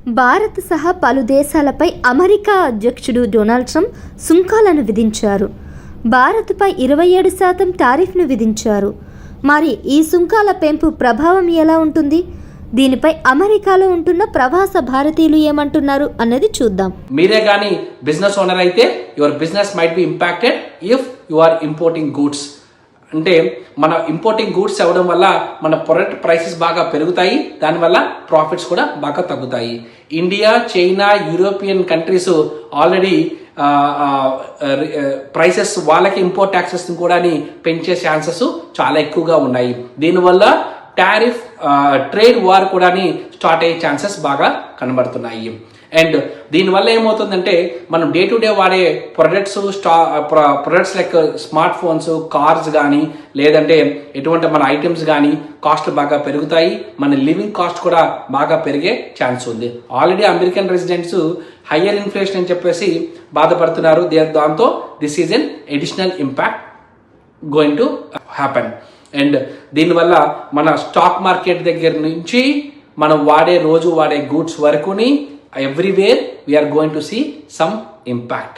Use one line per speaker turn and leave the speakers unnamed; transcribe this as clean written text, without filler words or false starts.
భారత్ సహా పలు దేశాలపై అమెరికా అధ్యక్షుడు డొనాల్డ్ ట్రంప్ సుంకాలను విధించారు. భారత్పై 27% టారిఫ్ను విధించారు. మరి ఈ సుంకాల పెంపు ప్రభావం ఎలా ఉంటుంది? దీనిపై అమెరికాలో ఉంటున్న ప్రవాస భారతీయులు ఏమంటున్నారు అన్నది చూద్దాం.
మీరే కానీ బిజినెస్ ఓనర్ అయితే your business might be impacted if you are importing goods. అంటే మన ఇంపోర్టింగ్ గూడ్స్ అవ్వడం వల్ల మన ప్రొడక్ట్ ప్రైసెస్ బాగా పెరుగుతాయి, దానివల్ల ప్రాఫిట్స్ కూడా బాగా తగ్గుతాయి. India, China, European countries already prices వాళ్ళకి ఇంపోర్ట్ ట్యాక్సెస్ కూడా పెంచే ఛాన్సెస్ చాలా ఎక్కువగా ఉన్నాయి. దీనివల్ల టారిఫ్ ట్రేడ్ వార్ కూడా స్టార్ట్ అయ్యే ఛాన్సెస్ బాగా కనబడుతున్నాయి. అండ్ దీనివల్ల ఏమవుతుందంటే మనం డే టు డే వాడే products like smart phones, cars కానీ లేదంటే ఎటువంటి మన ఐటమ్స్ కానీ కాస్ట్ బాగా పెరుగుతాయి. మన లివింగ్ కాస్ట్ కూడా బాగా పెరిగే ఛాన్స్ ఉంది. Already American residents higher inflation అని చెప్పేసి బాధపడుతున్నారు. దాంతో this is N additional impact going to happen. And దీనివల్ల మన స్టాక్ మార్కెట్ దగ్గర నుంచి మనం రోజు వాడే goods వరకుని everywhere we are going to see some impact.